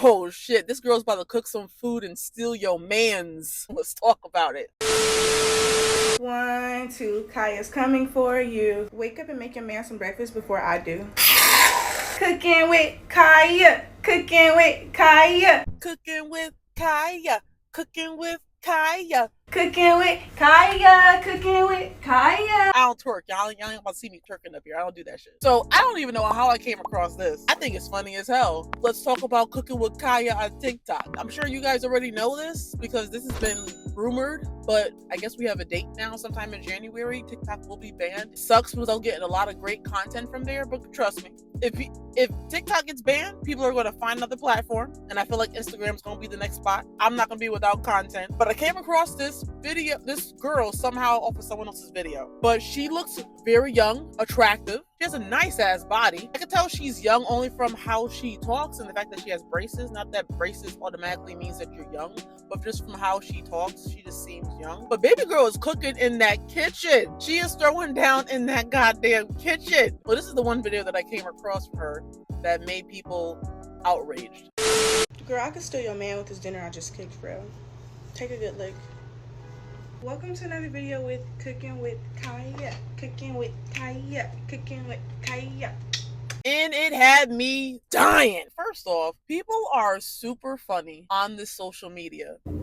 Oh shit, this girl's about to cook some food and steal your mans. Let's talk about it. 1, 2, Kaya's coming for you. Wake up and make your man some breakfast before I do. Cooking with Kya. Cooking with Kya. Cooking with Kya. Cooking with Kya. Cooking with Kya. Cooking with Kya. I don't twerk. Y'all ain't about to see me twerking up here. I don't do that shit. So I don't even know how I came across this. I think it's funny as hell. Let's talk about Cooking with Kya on TikTok. I'm sure you guys already know this because this has been rumored, but I guess we have a date now. Sometime in January, TikTok will be banned. It sucks because I'm getting a lot of great content from there, but trust me, if TikTok gets banned, people are going to find another platform, and I feel like Instagram's going to be the next spot. I'm not going to be without content, but I came across this video, this girl somehow off of someone else's video, but she looks very young, attractive. She has a nice ass body. I can tell she's young only from how she talks and the fact that she has braces. Not that braces automatically means that you're young, but just from how she talks, she just seems young. But baby girl is cooking in that kitchen. She is throwing down in that goddamn kitchen. Well, this is the one video that I came across from her that made people outraged. Girl, I could steal your man with this dinner I just cooked, bro. Take a good look. Welcome to another video with Cooking with Kya. Cooking with Kya. Cooking with Kya. And it had me dying. First off, people are super funny on this social media. It's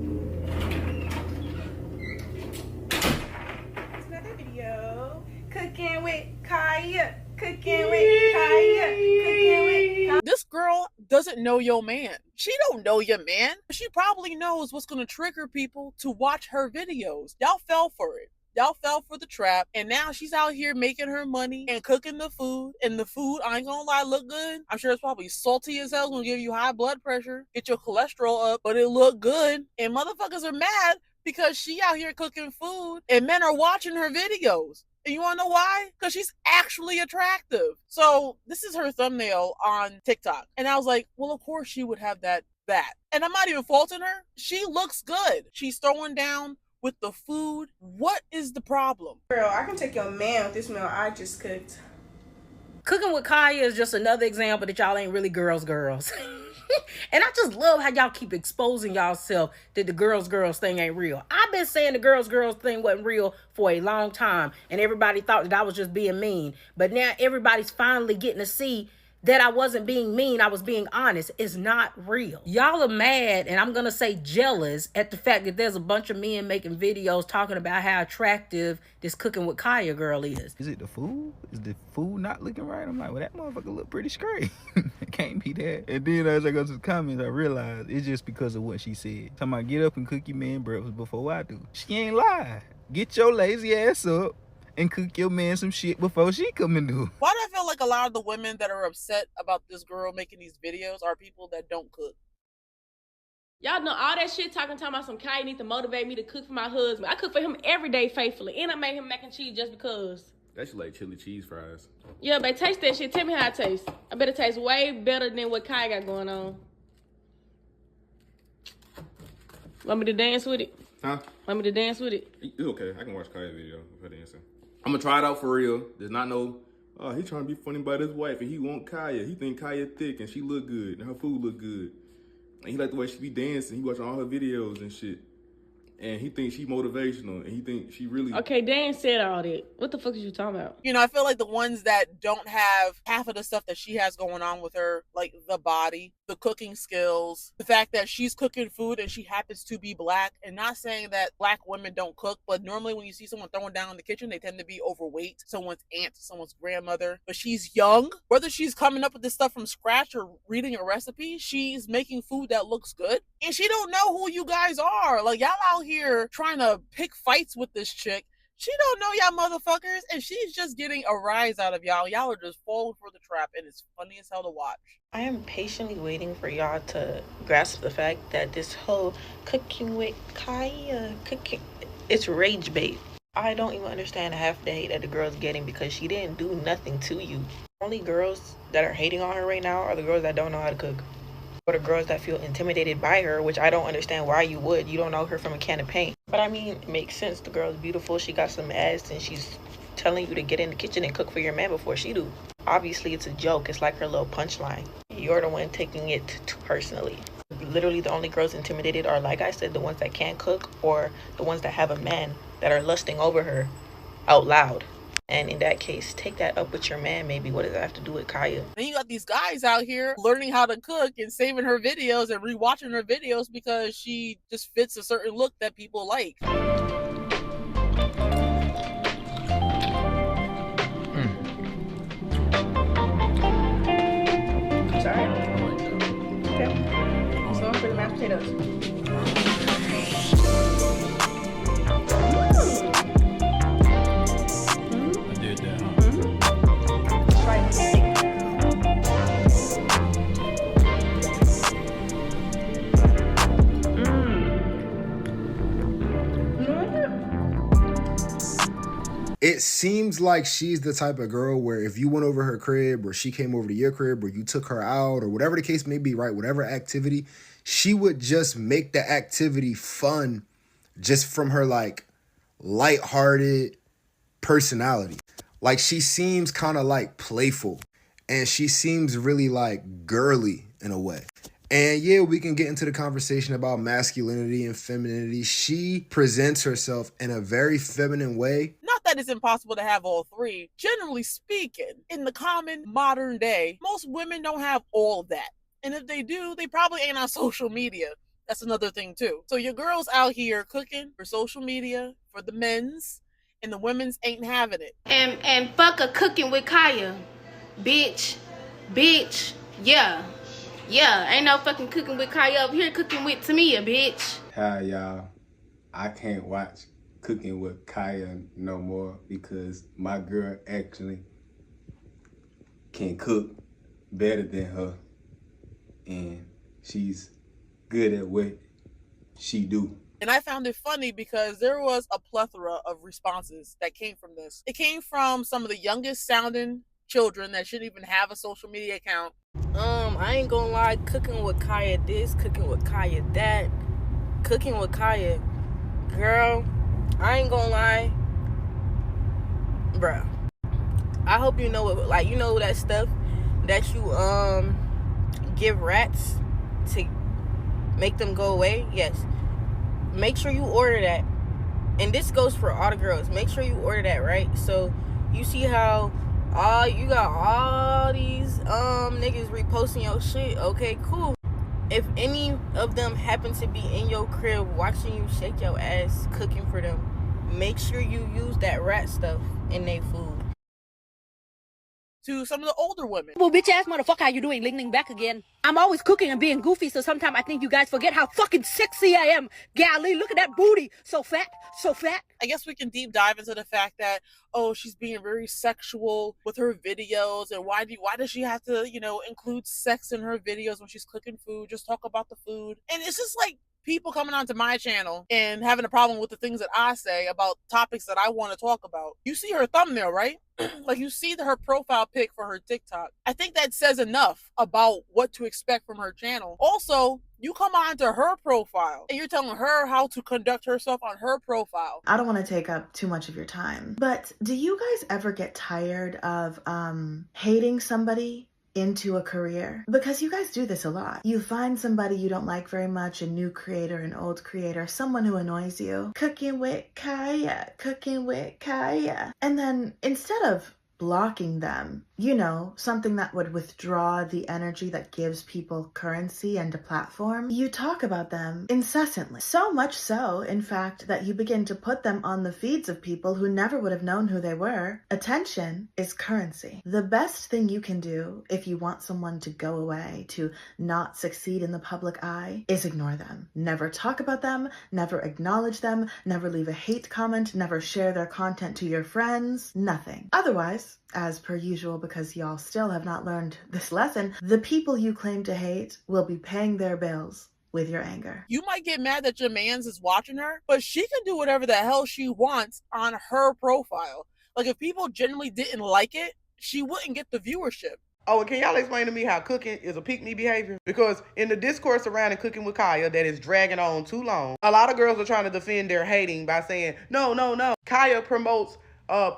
another video. Cooking with Kya. Cooking with Kya. Cooking with Kya. This girl doesn't know your man. She don't know your man. She probably knows what's going to trigger people to watch her videos. Y'all fell for it. Y'all fell for the trap, and now she's out here making her money and cooking the food, and the food, I ain't gonna lie, look good. I'm sure it's probably salty as hell, gonna give you high blood pressure, get your cholesterol up, but it look good, and motherfuckers are mad because she out here cooking food, and men are watching her videos. And you wanna know why? Because she's actually attractive. So this is her thumbnail on TikTok, and I was like, well, of course she would have that. And I'm not even faulting her. She looks good. She's throwing down with the food. What is the problem? Girl, I can take your man with this meal I just cooked. Cooking with Kya is just another example that y'all ain't really girls. And I just love how y'all keep exposing y'allself that the girls thing ain't real. I've been saying the girls thing wasn't real for a long time, and everybody thought that I was just being mean. But now everybody's finally getting to see that I wasn't being mean, I was being honest. It's not real. Y'all are mad, and I'm gonna say jealous, at the fact that there's a bunch of men making videos talking about how attractive this Cooking with Kya girl is. Is it the food? Is the food not looking right? I'm like, well, that motherfucker look pretty straight. It can't be that. And then as I go to the comments, I realized it's just because of what she said. Talking about get up and cook your man breakfast before I do. She ain't lie. Get your lazy ass up and cook your man some shit before she come and do. Why do I feel like a lot of the women that are upset about this girl making these videos are people that don't cook? Y'all know all that shit talking about some Kya need to motivate me to cook for my husband. I cook for him every day faithfully, and I made him mac and cheese just because. That's like chili cheese fries. Yeah, but taste that shit. Tell me how it tastes. I bet it tastes way better than what Kya got going on. Want me to dance with it? Huh? Want me to dance with it? It's okay. I can watch Kya's video for dancing. I'm gonna try it out for real. There's not no, oh, he trying to be funny about his wife and he want Kya. He think Kya thick and she look good and her food look good. And he like the way she be dancing. He watching all her videos and shit. And he thinks she motivational and he thinks she really... Okay, Dan said all that. What the fuck is you talking about? You know, I feel like the ones that don't have half of the stuff that she has going on with her, like the body, the cooking skills, the fact that she's cooking food and she happens to be black, and not saying that black women don't cook, but normally when you see someone throwing down in the kitchen, they tend to be overweight, someone's aunt, someone's grandmother, but she's young. Whether she's coming up with this stuff from scratch or reading a recipe, she's making food that looks good, and she don't know who you guys are. Like, y'all out here trying to pick fights with this chick. She don't know y'all motherfuckers, and she's just getting a rise out of y'all. Y'all are just falling for the trap, and it's funny as hell to watch. I am patiently waiting for y'all to grasp the fact that this whole Cooking with Kya, it's rage bait. I don't even understand half the hate that the girl's getting because she didn't do nothing to you. Only girls that are hating on her right now are the girls that don't know how to cook. Or the girls that feel intimidated by her, which I don't understand why you would. You don't know her from a can of paint. But I mean, it makes sense. The girl's beautiful. She got some ass and she's telling you to get in the kitchen and cook for your man before she do. Obviously, it's a joke. It's like her little punchline. you're the one taking it too personally. Literally, the only girls intimidated are, like I said, the ones that can't cook or the ones that have a man that are lusting over her out loud. And in that case, take that up with your man, maybe. What does that have to do with Kaya? Then you got these guys out here learning how to cook and saving her videos and rewatching her videos because she just fits a certain look that people like. Sorry. Okay. So for the mashed potatoes. It seems like she's the type of girl where if you went over her crib or she came over to your crib or you took her out or whatever the case may be, right, whatever activity, she would just make the activity fun just from her like lighthearted personality. Like she seems kind of like playful and she seems really like girly in a way. And yeah, we can get into the conversation about masculinity and femininity. She presents herself in a very feminine way. Not that it's impossible to have all three. Generally speaking, in the common modern day, most women don't have all of that. And if they do, they probably ain't on social media. That's another thing too. So your girls out here cooking for social media, for the men's, and the women's ain't having it. And fuck a cooking with Kya. Bitch. Yeah, ain't no fucking cooking with Kya up here, cooking with Tamia, bitch. Hi, y'all. I can't watch Cooking with Kya no more because my girl actually can cook better than her. And she's good at what she do. And I found it funny because there was a plethora of responses that came from this. It came from some of the youngest sounding children that shouldn't even have a social media account. I ain't gonna lie, cooking with Kya this, cooking with Kya that, cooking with Kya, girl, I ain't gonna lie, bruh. I hope you know it, like, you know that stuff that you give rats to make them go away? Yes. Make sure you order that. And this goes for all the girls. Make sure you order that, right? So you see how you got all these niggas reposting your shit. Okay, cool. If any of them happen to be in your crib watching you shake your ass cooking for them, make sure you use that rat stuff in their food. To some of the older women. Well, bitch ass motherfucker, how you doing? Ling back again. I'm always cooking and being goofy, so sometimes I think you guys forget how fucking sexy I am. Golly, look at that booty. So fat, so fat. I guess we can deep dive into the fact that, oh, she's being very sexual with her videos, and why does she have to, include sex in her videos when she's cooking food? Just talk about the food. And it's just like people coming onto my channel and having a problem with the things that I say about topics that I want to talk about. You see her thumbnail, right? Like you see her profile pic for her TikTok. I think that says enough about what to expect from her channel. Also, you come onto her profile and you're telling her how to conduct herself on her profile. I don't want to take up too much of your time, but do you guys ever get tired of hating somebody into a career? Because you guys do this a lot. You find somebody you don't like very much, a new creator, an old creator, someone who annoys you. Cooking with Kya, cooking with Kya. And then instead of blocking them, something that would withdraw the energy that gives people currency and a platform, you talk about them incessantly. So much so, in fact, that you begin to put them on the feeds of people who never would have known who they were. Attention is currency. The best thing you can do if you want someone to go away, to not succeed in the public eye, is ignore them. Never talk about them, never acknowledge them, never leave a hate comment, never share their content to your friends, nothing. Otherwise, as per usual, because y'all still have not learned this lesson, the people you claim to hate will be paying their bills with your anger. You might get mad that your mans is watching her, but she can do whatever the hell she wants on her profile. Like if people generally didn't like it, she wouldn't get the viewership. Oh, and can y'all explain to me how cooking is a pick-me behavior? Because in the discourse surrounding Cooking with Kya that is dragging on too long, a lot of girls are trying to defend their hating by saying, no. Kya promotes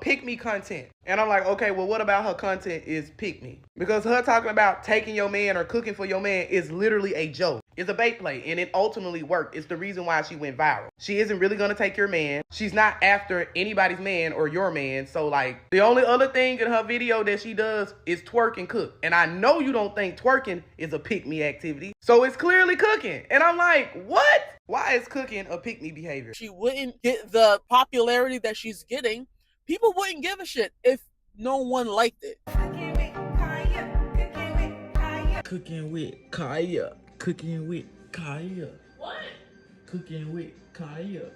pick me content. And I'm like, okay, well, what about her content is pick me? Because her talking about taking your man or cooking for your man is literally a joke. It's a bait play, and it ultimately worked. It's the reason why she went viral. She isn't really gonna take your man. She's not after anybody's man or your man. So like, the only other thing in her video that she does is twerk and cook. And I know you don't think twerking is a pick me activity. So it's clearly cooking. And I'm like, what? Why is cooking a pick me behavior? She wouldn't get the popularity that she's getting. People wouldn't give a shit if no one liked it. Cooking with Kya. Cooking with Kya. What? Cooking with Kya.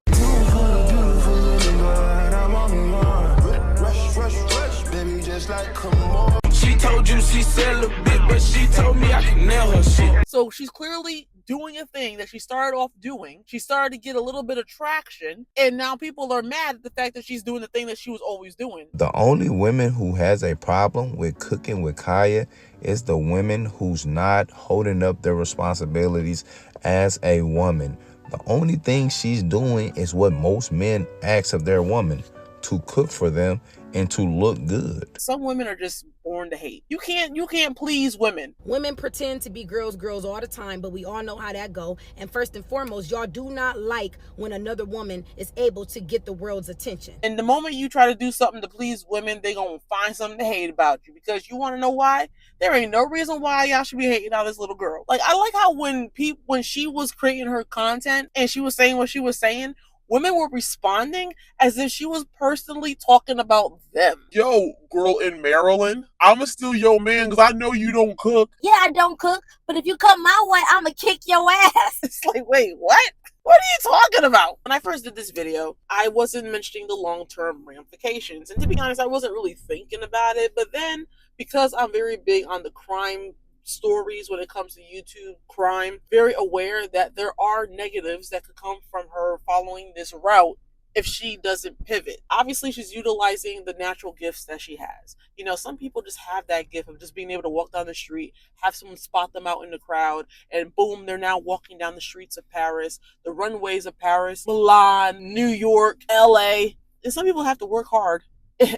Baby, just like, come on. She told you she celibate, but she told me I can nail her shit. So she's clearly doing a thing that she started off doing. She started to get a little bit of traction, and now people are mad at the fact that she's doing the thing that she was always doing. The only women who has a problem with Cooking with Kya is the women who's not holding up their responsibilities as a woman. The only thing she's doing is what most men ask of their woman, to cook for them and to look good. Some women are just born to hate. You can't please women. Women pretend to be girls all the time, but we all know how that go. And first and foremost, y'all do not like when another woman is able to get the world's attention. And the moment you try to do something to please women, they gonna find something to hate about you. Because you want to know why? There ain't no reason why y'all should be hating on this little girl. Like, I like how when she was creating her content and she was saying what she was saying, women were responding as if she was personally talking about them. Yo, girl in Maryland, I'ma steal your man because I know you don't cook. Yeah, I don't cook, but if you come my way, I'ma kick your ass. It's like, wait, what? What are you talking about? When I first did this video, I wasn't mentioning the long-term ramifications. And to be honest, I wasn't really thinking about it. But then, because I'm very big on the crime stories when it comes to YouTube crime, very aware that there are negatives that could come from her following this route if she doesn't pivot. Obviously, she's utilizing the natural gifts that she has. You know, some people just have that gift of just being able to walk down the street, have someone spot them out in the crowd, and boom, they're now walking down the streets of Paris, the runways of Paris, Milan, New York, LA. And some people have to work hard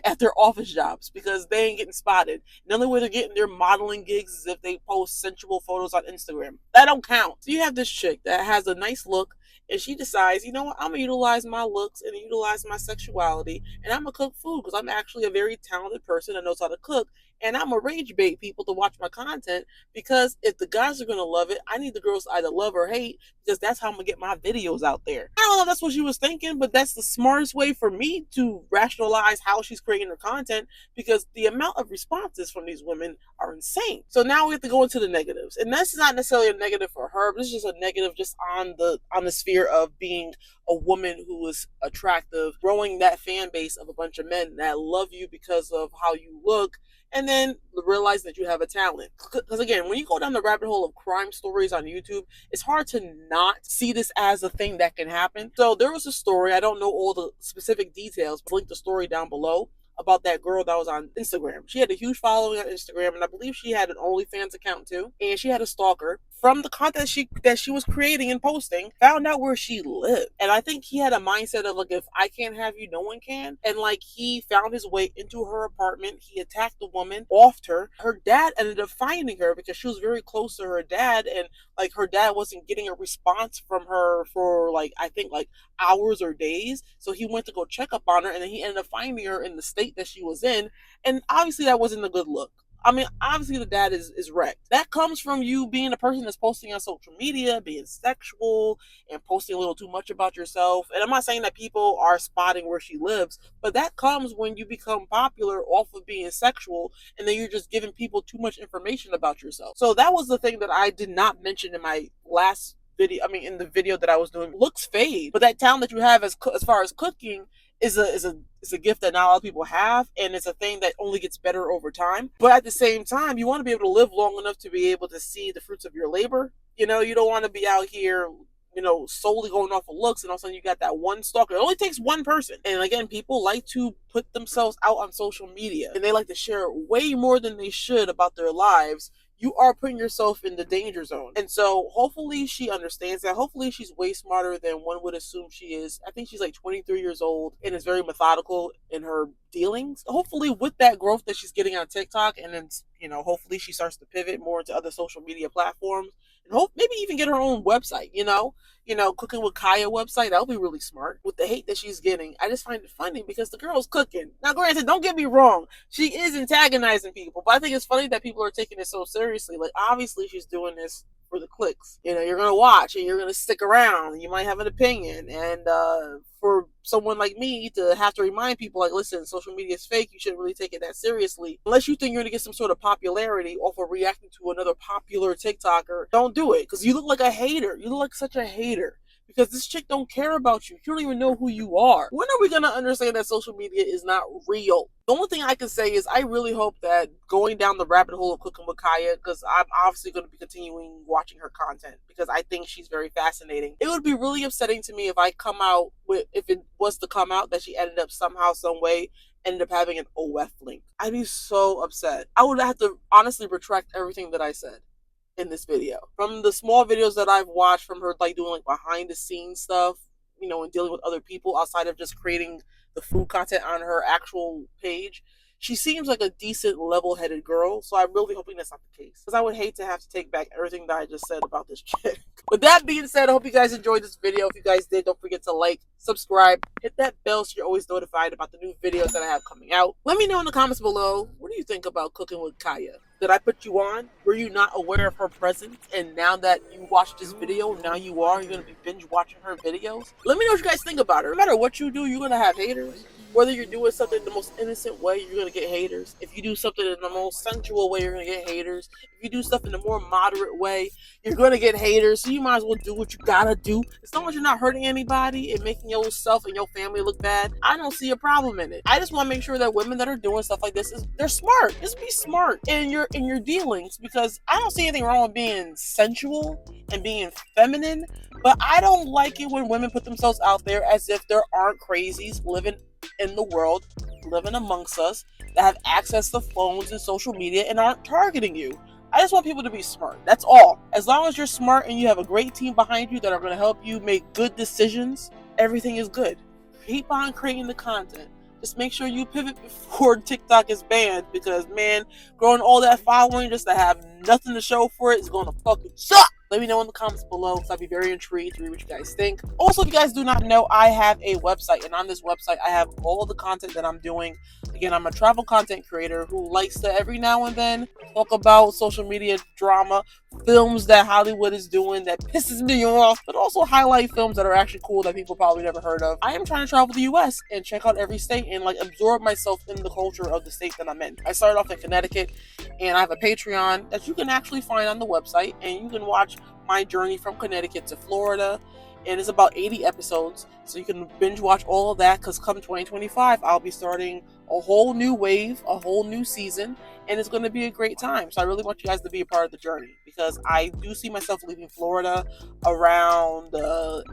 at their office jobs because they ain't getting spotted. The only way they're getting their modeling gigs is if they post sensual photos on Instagram. That don't count. So you have this chick that has a nice look, and she decides, you know what, I'm going to utilize my looks and utilize my sexuality, and I'm going to cook food because I'm actually a very talented person that knows how to cook, and I'm going to rage bait people to watch my content because if the guys are going to love it, I need the girls to either love or hate because that's how I'm going to get my videos out there. I don't know if that's what she was thinking, but that's the smartest way for me to rationalize how she's creating her content because the amount of responses from these women are insane. So now we have to go into the negatives, and this is not necessarily a negative for her, but it's just a negative just on the sphere of being a woman who is attractive, growing that fan base of a bunch of men that love you because of how you look, and then realize that you have a talent. Because again, when you go down the rabbit hole of crime stories on YouTube, it's hard to not see this as a thing that can happen. So there was a story, I don't know all the specific details, but I'll link the story down below, about that girl that was on Instagram. She had a huge following on Instagram, and I believe she had an OnlyFans account too. And she had a stalker from the content that she was creating and posting, found out where she lived. And I think he had a mindset of like, if I can't have you, no one can. And like, he found his way into her apartment. He attacked the woman, offed her. Her dad ended up finding her because she was very close to her dad, and like her dad wasn't getting a response from her for like, I think like hours or days. So he went to go check up on her, and then he ended up finding her in the state that she was in. And obviously that wasn't a good look. I mean, obviously the dad is wrecked. That comes from you being a person that's posting on social media, being sexual and posting a little too much about yourself. And I'm not saying that people are spotting where she lives, but that comes when you become popular off of being sexual, and then you're just giving people too much information about yourself. So that was the thing that I did not mention in my last video. I mean, in the video that I was doing. Looks fade, but that talent that you have as far as cooking is a gift that not a lot of people have, and it's a thing that only gets better over time. But at the same time, you want to be able to live long enough to be able to see the fruits of your labor. You know, you don't want to be out here, you know, solely going off of looks, and all of a sudden you got that one stalker. It only takes one person. And again, people like to put themselves out on social media, and they like to share way more than they should about their lives, you are putting yourself in the danger zone. And so hopefully she understands that. Hopefully she's way smarter than one would assume she is. I think she's like 23 years old and is very methodical in her dealings. Hopefully with that growth that she's getting on TikTok, and then, you know, hopefully she starts to pivot more into other social media platforms, and hope maybe even get her own website, you know, Cooking with Kya website. That would be really smart. With the hate that she's getting, I just find it funny because the girl's cooking. Now, granted, don't get me wrong, she is antagonizing people, but I think it's funny that people are taking it so seriously. Like, obviously she's doing this for the clicks. You know, you're gonna watch and you're gonna stick around. You might have an opinion, and for someone like me to have to remind people, like, listen, social media is fake. You shouldn't really take it that seriously. Unless you think you're gonna get some sort of popularity off of reacting to another popular TikToker, don't do it, because you look like a hater. You look like such a hater. Because this chick don't care about you. You don't even know who you are. When are we going to understand that social media is not real? The only thing I can say is I really hope that going down the rabbit hole of Cooking with Kya, because I'm obviously going to be continuing watching her content because I think she's very fascinating. It would be really upsetting to me if if it was to come out that she ended up somehow, some way, ended up having an OF link. I'd be so upset. I would have to honestly retract everything that I said in this video. From the small videos that I've watched from her, like doing like behind the scenes stuff, you know, and dealing with other people outside of just creating the food content on her actual page, she seems like a decent, level-headed girl. So I'm really hoping that's not the case, because I would hate to have to take back everything that I just said about this chick. With that being said, I hope you guys enjoyed this video. If you guys did, don't forget to like, subscribe, hit that bell so you're always notified about the new videos that I have coming out. Let me know in the comments below, what do you think about Cooking with Kya? Did I put you on? Were you not aware of her presence? And now that you watched this video, now you are. You're going to be binge watching her videos? Let me know what you guys think about her. No matter what you do, you're going to have haters. Whether you're doing something in the most innocent way, you're going to get haters. If you do something in the most sensual way, you're going to get haters. If you do stuff in a more moderate way, you're going to get haters. So you might as well do what you got to do. As long as you're not hurting anybody and making yourself and your family look bad, I don't see a problem in it. I just want to make sure that women that are doing stuff like this, they're smart. Just be smart in your dealings, because I don't see anything wrong with being sensual and being feminine, but I don't like it when women put themselves out there as if there aren't crazies living in the world, living amongst us, that have access to phones and social media and aren't targeting you. I just want people to be smart. That's all. As long as you're smart and you have a great team behind you that are going to help you make good decisions, everything is good. Keep on creating the content. Just make sure you pivot before TikTok is banned, because, man, growing all that following just to have nothing to show for it is going to fucking suck. Let me know in the comments below, because I'd be very intrigued to read what you guys think. Also, if you guys do not know, I have a website, and on this website, I have all the content that I'm doing. Again, I'm a travel content creator who likes to every now and then talk about social media drama, films that Hollywood is doing that pisses me off, but also highlight films that are actually cool that people probably never heard of. I am trying to travel the US and check out every state and like absorb myself in the culture of the state that I'm in. I started off in Connecticut, and I have a Patreon that you can actually find on the website, and you can watch my journey from Connecticut to Florida, and it's about 80 episodes, so you can binge watch all of that, because come 2025 I'll be starting a whole new wave, a whole new season, and it's going to be a great time. So I really want you guys to be a part of the journey, because I do see myself leaving Florida around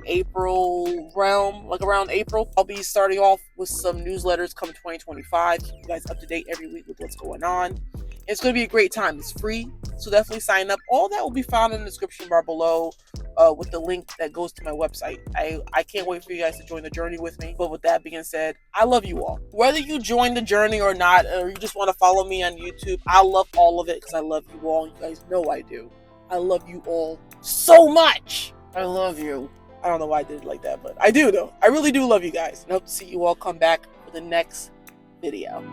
April realm, like around April. I'll be starting off with some newsletters come 2025, keep you guys up to date every week with what's going on. It's going to be a great time. It's free, so definitely sign up. All that will be found in the description bar below with the link that goes to my website. I can't wait for you guys to join the journey with me. But with that being said, I love you all. Whether you join the journey or not, or you just want to follow me on YouTube, I love all of it, because I love you all. You guys know I do. I love you all so much. I love you. I don't know why I did it like that, but I do though. I really do love you guys. And I hope to see you all come back for the next video.